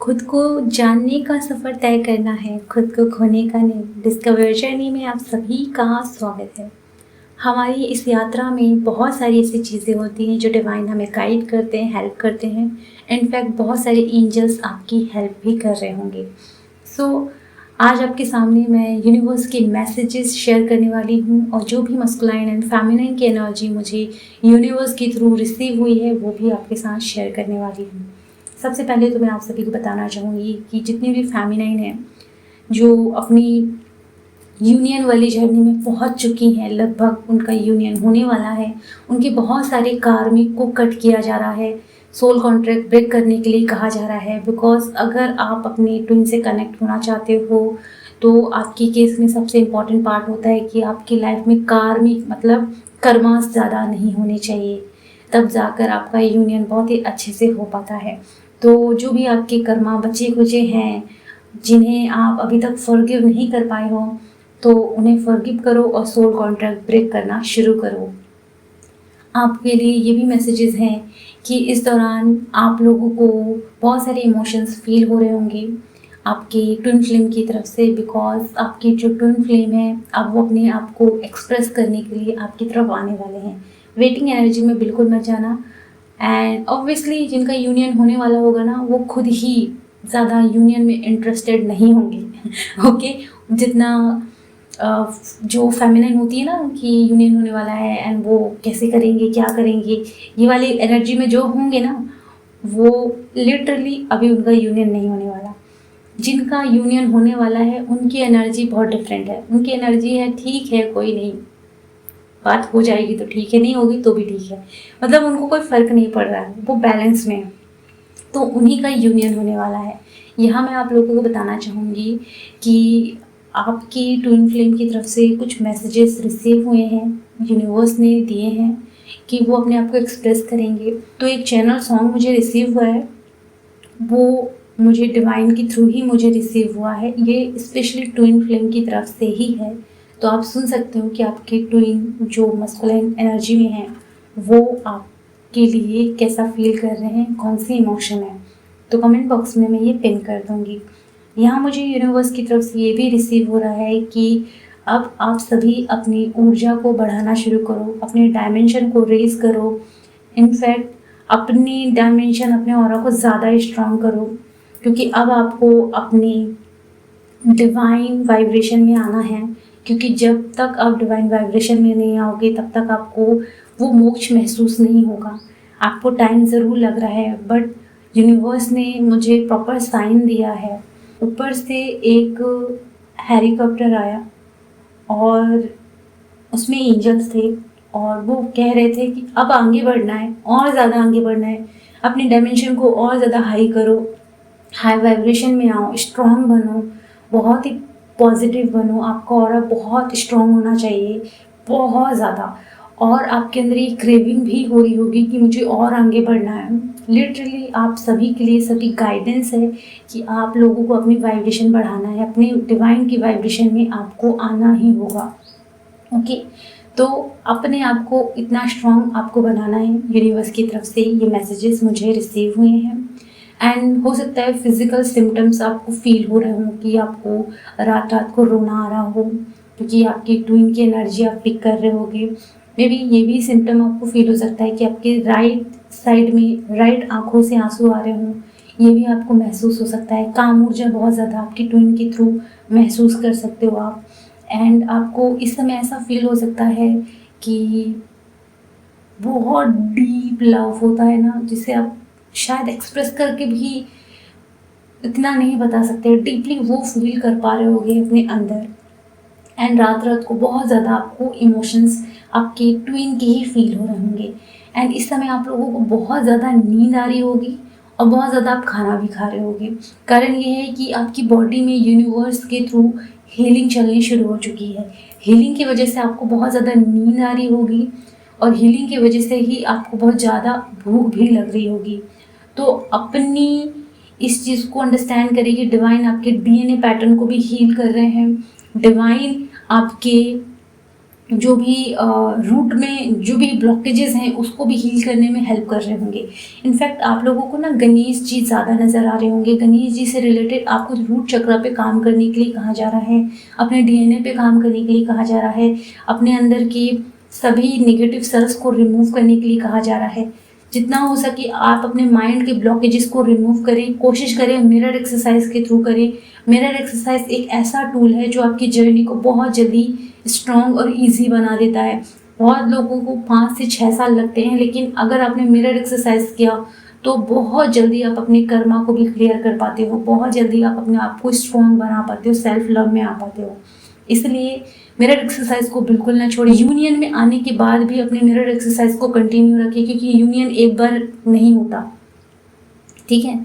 खुद को जानने का सफ़र तय करना है, खुद को खोने का नहीं। डिस्कवर जर्नी में आप सभी का स्वागत है। हमारी इस यात्रा में बहुत सारी ऐसी चीज़ें होती हैं जो डिवाइन हमें गाइड करते हैं, हेल्प करते हैं। इनफैक्ट बहुत सारे एंजल्स आपकी हेल्प भी कर रहे होंगे। आज आपके सामने मैं यूनिवर्स के मैसेजेस शेयर करने वाली हूँ और जो भी मस्कुलाइन एंड फेमिनाइन की एनर्जी मुझे यूनिवर्स के थ्रू रिसीव हुई है वो भी आपके साथ शेयर करने वाली हूँ। सबसे पहले तो मैं आप सभी को बताना चाहूँगी कि जितनी भी फेमिनाइन हैं जो अपनी यूनियन वाली जर्नी में पहुंच चुकी हैं, लगभग उनका यूनियन होने वाला है, उनके बहुत सारे कार्मिक को कट किया जा रहा है, सोल कॉन्ट्रैक्ट ब्रेक करने के लिए कहा जा रहा है। बिकॉज अगर आप अपने ट्विन से कनेक्ट होना चाहते हो तो आपकी केस में सबसे इम्पॉर्टेंट पार्ट होता है कि आपकी लाइफ में कार्मिक मतलब कर्मास ज़्यादा नहीं होने चाहिए, तब जाकर आपका यूनियन बहुत ही अच्छे से हो पाता है। तो जो भी आपके कर्मा बचे खुचे हैं जिन्हें आप अभी तक फॉरगिव नहीं कर पाए हो तो उन्हें फॉरगिव करो और सोल कॉन्ट्रैक्ट ब्रेक करना शुरू करो। आपके लिए ये भी मैसेजेस हैं कि इस दौरान आप लोगों को बहुत सारे इमोशंस फील हो रहे होंगे आपके ट्विन फ्लेम की तरफ से। बिकॉज आपकी जो ट्विन फ्लेम है अब वो अपने आप को एक्सप्रेस करने के लिए आपकी तरफ आने वाले हैं। वेटिंग एनर्जी में बिल्कुल मत जाना। एंड ऑब्वियसली जिनका यूनियन होने वाला होगा ना वो खुद ही ज़्यादा यूनियन में इंटरेस्टेड नहीं होंगे ओके जितना जो फेमिनाइन होती है ना कि यूनियन होने वाला है एंड वो कैसे करेंगे क्या करेंगे, ये वाली एनर्जी में जो होंगे ना वो लिटरली अभी उनका यूनियन नहीं होने वाला। जिनका यूनियन होने वाला है उनकी एनर्जी बहुत डिफरेंट है। उनकी एनर्जी है ठीक है कोई नहीं, बात हो जाएगी तो ठीक है, नहीं होगी तो भी ठीक है, मतलब उनको कोई फ़र्क नहीं पड़ रहा है, वो बैलेंस में है। तो उन्हीं का यूनियन होने वाला है। यहाँ मैं आप लोगों को बताना चाहूँगी कि आपकी ट्विन फ्लेम की तरफ से कुछ मैसेजेस रिसीव हुए हैं, यूनिवर्स ने दिए हैं कि वो अपने आप को एक्सप्रेस करेंगे। तो एक चैनल सॉन्ग मुझे रिसीव हुआ है, वो मुझे डिवाइन के थ्रू ही मुझे रिसीव हुआ है। ये स्पेशली ट्विन फ्लेम की तरफ से ही है। तो आप सुन सकते हो कि आपके ट्विन जो मस्कुलाइन एनर्जी में हैं वो आपके लिए कैसा फील कर रहे हैं, कौन सी इमोशन है। तो कमेंट बॉक्स में मैं ये पिन कर दूँगी। यहाँ मुझे यूनिवर्स की तरफ से ये भी रिसीव हो रहा है कि अब आप सभी अपनी ऊर्जा को बढ़ाना शुरू करो, अपने डायमेंशन को रेज करो। इनफैक्ट अपनी डायमेंशन अपने ऑरा को ज़्यादा स्ट्रॉन्ग करो, क्योंकि अब आपको अपनी डिवाइन वाइब्रेशन में आना है। क्योंकि जब तक आप डिवाइन वाइब्रेशन में नहीं आओगे तब तक आपको वो मोक्ष महसूस नहीं होगा। आपको टाइम ज़रूर लग रहा है बट यूनिवर्स ने मुझे प्रॉपर साइन दिया है। ऊपर से एक हेलीकॉप्टर आया और उसमें एंजल्स थे और वो कह रहे थे कि अब आगे बढ़ना है, और ज़्यादा आगे बढ़ना है, अपनी डायमेंशन को और ज़्यादा हाई करो, हाई वाइब्रेशन में आओ, स्ट्रॉन्ग बनो, बहुत ही पॉजिटिव बनो। आपका ऑरा बहुत स्ट्रॉन्ग होना चाहिए, बहुत ज़्यादा। और आपके अंदर ये क्रेविंग भी हो रही होगी कि मुझे और आगे बढ़ना है। लिटरली आप सभी के लिए सभी गाइडेंस है कि आप लोगों को अपनी वाइब्रेशन बढ़ाना है, अपने डिवाइन की वाइब्रेशन में आपको आना ही होगा। ओके तो अपने आप को इतना स्ट्रॉन्ग आपको बनाना है। यूनिवर्स की तरफ से ये मैसेजेस मुझे रिसीव हुए हैं। एंड हो सकता है फिज़िकल सिम्टम्स आपको फील हो रहे हों कि आपको रात रात को रोना आ रहा हो, क्योंकि आपकी ट्विन की एनर्जी आप पिक कर रहे होगे। मे बी ये भी सिम्टम आपको फील हो सकता है कि आपके राइट साइड में राइट आँखों से आंसू आ रहे हों, ये भी आपको महसूस हो सकता है। काम ऊर्जा बहुत ज़्यादा आपकी ट्विन के थ्रू महसूस कर सकते हो आप। एंड आपको इस समय ऐसा फील हो सकता है कि बहुत डीप लव होता है ना, जिसे आप शायद एक्सप्रेस करके भी इतना नहीं बता सकते, डीपली वो फील कर पा रहे होगे अपने अंदर। एंड रात रात को बहुत ज़्यादा आपको इमोशंस आपके ट्विन के ही फील हो रहे होंगे। एंड इस समय आप लोगों को बहुत ज़्यादा नींद आ रही होगी और बहुत ज़्यादा आप खाना भी खा रहे होगे। कारण ये है कि आपकी बॉडी में यूनिवर्स के थ्रू हीलिंग चलनी शुरू हो चुकी है। हीलिंग की वजह से आपको बहुत ज़्यादा नींद आ रही होगी और हीलिंग की वजह से ही आपको बहुत ज़्यादा भूख भी लग रही होगी। तो अपनी इस चीज़ को अंडरस्टैंड करें कि डिवाइन आपके डीएनए पैटर्न को भी हील कर रहे हैं। डिवाइन आपके जो भी रूट में जो भी ब्लॉकेजेस हैं उसको भी हील करने में हेल्प कर रहे होंगे। इनफैक्ट आप लोगों को ना गणेश जी ज़्यादा नज़र आ रहे होंगे। गणेश जी से रिलेटेड आपको रूट चक्र पे काम करने के लिए कहा जा रहा है, अपने डीएनए पे काम करने के लिए कहा जा रहा है, अपने अंदर की सभी नेगेटिव सेल्स को रिमूव करने के लिए कहा जा रहा है। जितना हो सके आप अपने माइंड के ब्लॉकेजेस को रिमूव करें, कोशिश करें मिरर एक्सरसाइज के थ्रू करें। मिरर एक्सरसाइज एक ऐसा टूल है जो आपकी जर्नी को बहुत जल्दी स्ट्रॉन्ग और इजी बना देता है। बहुत लोगों को 5 से 6 साल लगते हैं, लेकिन अगर आपने मिरर एक्सरसाइज किया तो बहुत जल्दी आप अपने कर्मा को भी क्लियर कर पाते हो, बहुत जल्दी आप अपने आप को स्ट्रॉन्ग बना पाते हो, सेल्फ लव में आ पाते हो। इसलिए मिरर एक्सरसाइज को बिल्कुल ना छोड़ें। यूनियन में आने के बाद भी अपने मिरर एक्सरसाइज को कंटिन्यू रखें, क्योंकि यूनियन एक बार नहीं होता, ठीक है।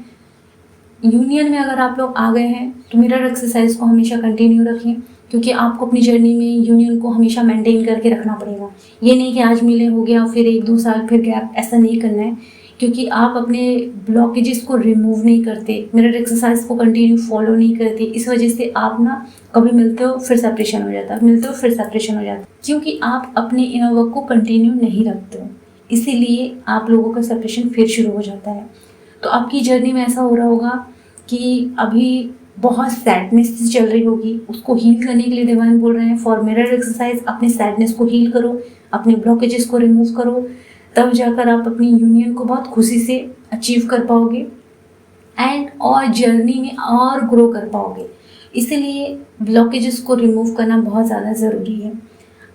यूनियन में अगर आप लोग आ गए हैं तो मिरर एक्सरसाइज को हमेशा कंटिन्यू रखें, क्योंकि आपको अपनी जर्नी में यूनियन को हमेशा मेंटेन करके रखना पड़ेगा। ये नहीं कि आज मिले हो गया फिर 1-2 साल फिर गैप, ऐसा नहीं करना है, क्योंकि आप अपने ब्लॉकेजेस को रिमूव नहीं करते, मिरर एक्सरसाइज को कंटिन्यू फॉलो नहीं करते। इस वजह से आप ना कभी मिलते हो फिर सेपरेशन हो जाता है, मिलते हो फिर सेपरेशन हो जाता है, क्योंकि आप अपने इनर वर्क को कंटिन्यू नहीं रखते हो। इसीलिए आप लोगों का सेपरेशन फिर शुरू हो जाता है। तो आपकी जर्नी में ऐसा हो रहा होगा कि अभी बहुत सैडनेस चल रही होगी, उसको हील करने के लिए डिवाइन बोल रहे हैं फॉर मिरर एक्सरसाइज। अपने सैडनेस को हील करो, अपने ब्लॉकेजेस को रिमूव करो, तब जाकर आप अपनी यूनियन को बहुत खुशी से अचीव कर पाओगे एंड और जर्नी में और ग्रो कर पाओगे। इसीलिए ब्लॉकेजेस को रिमूव करना बहुत ज़्यादा ज़रूरी है।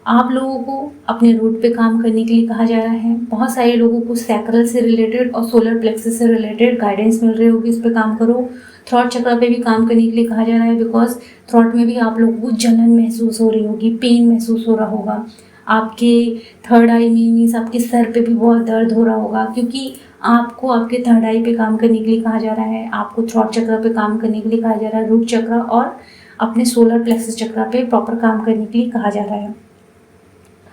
आप लोगों को अपने रूट पे काम करने के लिए कहा जा रहा है। बहुत सारे लोगों को सैक्रल से रिलेटेड और सोलर प्लेक्सस से रिलेटेड गाइडेंस मिल रही होगी, इस पे काम करो। थ्रॉट चक्र पे भी काम करने के लिए कहा जा रहा है, बिकॉज थ्रॉट में भी आप लोगों को जलन महसूस हो रही होगी, पेन महसूस हो रहा होगा। आपके थर्ड आई मीन्स आपके सर पे भी बहुत दर्द हो रहा होगा, क्योंकि आपको आपके थर्ड आई पे काम करने के लिए कहा जा रहा है, आपको थ्रॉट चक्र पे काम करने के लिए कहा जा रहा है, रूट चक्र और अपने सोलर प्लेक्सस चक्र पे प्रॉपर काम करने के लिए कहा जा रहा है।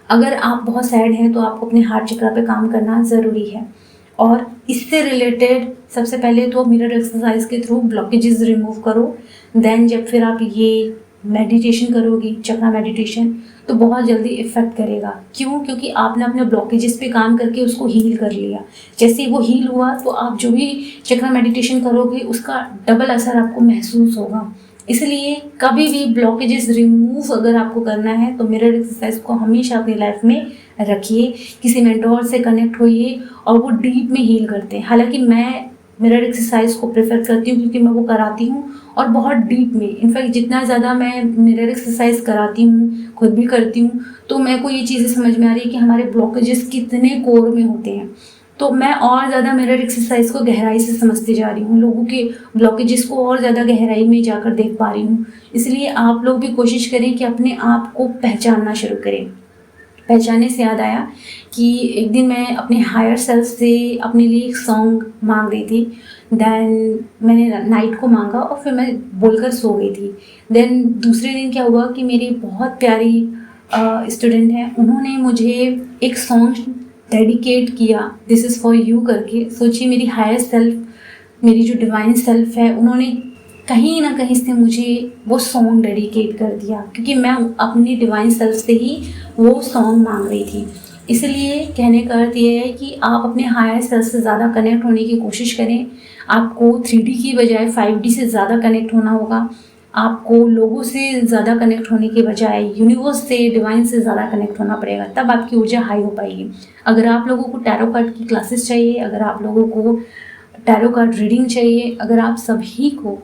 अगर आप बहुत सैड हैं तो आपको अपने हार्ट चक्र पे काम करना ज़रूरी है। और इससे रिलेटेड सबसे पहले तो मिरर एक्सरसाइज के थ्रू ब्लॉकेजेस रिमूव करो। देन जब फिर आप ये मेडिटेशन करोगी, चक्रा मेडिटेशन, तो बहुत जल्दी इफ़ेक्ट करेगा। क्यों? क्योंकि आपने अपने ब्लॉकेजेस पे काम करके उसको हील कर लिया। जैसे वो हील हुआ तो आप जो भी चक्रा मेडिटेशन करोगे उसका डबल असर आपको महसूस होगा। इसलिए कभी भी ब्लॉकेजेस रिमूव अगर आपको करना है तो मिरर एक्सरसाइज को हमेशा अपनी लाइफ में रखिए। किसी मेंटोर से कनेक्ट होइए और वो डीप में हील करते हैं। हालांकि मैं मिरर एक्सरसाइज को प्रेफर करती हूँ क्योंकि मैं वो कराती हूँ और बहुत डीप में। इनफैक्ट जितना ज़्यादा मैं मिरर एक्सरसाइज कराती हूँ, खुद भी करती हूँ, तो मेरे को ये चीज़ें समझ में आ रही है कि हमारे ब्लॉकेजेस कितने कोर में होते हैं। तो मैं और ज़्यादा मिरर एक्सरसाइज को गहराई से समझती जा रही हूँ, लोगों के ब्लॉकेजेस को और ज़्यादा गहराई में जाकर देख पा रही हूँ। इसलिए आप लोग भी कोशिश करें कि अपने आप को पहचानना शुरू करें। पहचानने से याद आया कि एक दिन मैं अपने हायर सेल्फ से अपने लिए एक सॉन्ग मांग रही थी। देन मैंने नाइट को मांगा और फिर मैं बोलकर सो गई थी। देन दूसरे दिन क्या हुआ कि मेरी बहुत प्यारी स्टूडेंट हैं, उन्होंने मुझे एक सॉन्ग डेडिकेट किया, दिस इज़ फॉर यू करके। सोचिए, मेरी हायर सेल्फ, मेरी जो डिवाइन सेल्फ है, उन्होंने कहीं ना कहीं से मुझे वो सॉन्ग डेडिकेट कर दिया, क्योंकि मैं अपनी डिवाइन सेल्फ से ही वो सॉन्ग मांग रही थी। इसलिए कहने का अर्थ ये है कि आप अपने हायर सेल्फ से ज़्यादा कनेक्ट होने की कोशिश करें। आपको 3D की बजाय 5D से ज़्यादा कनेक्ट होना होगा। आपको लोगों से ज़्यादा कनेक्ट होने के बजाय यूनिवर्स से, डिवाइन से ज़्यादा कनेक्ट होना पड़ेगा, तब आपकी ऊर्जा हाई हो पाएगी। अगर आप लोगों को टैरो कार्ड की क्लासेस चाहिए, अगर आप लोगों को टैरो कार्ड रीडिंग चाहिए, अगर आप सभी को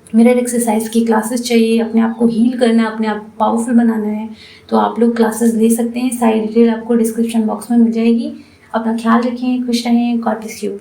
मिरर एक्सरसाइज की क्लासेस चाहिए, अपने आप को हील करना है, अपने आप को पावरफुल बनाना है, तो आप लोग क्लासेस ले सकते हैं। सारी डिटेल आपको डिस्क्रिप्शन बॉक्स में मिल जाएगी। अपना ख्याल रखें, खुश रहें, गॉड ब्लेस यू।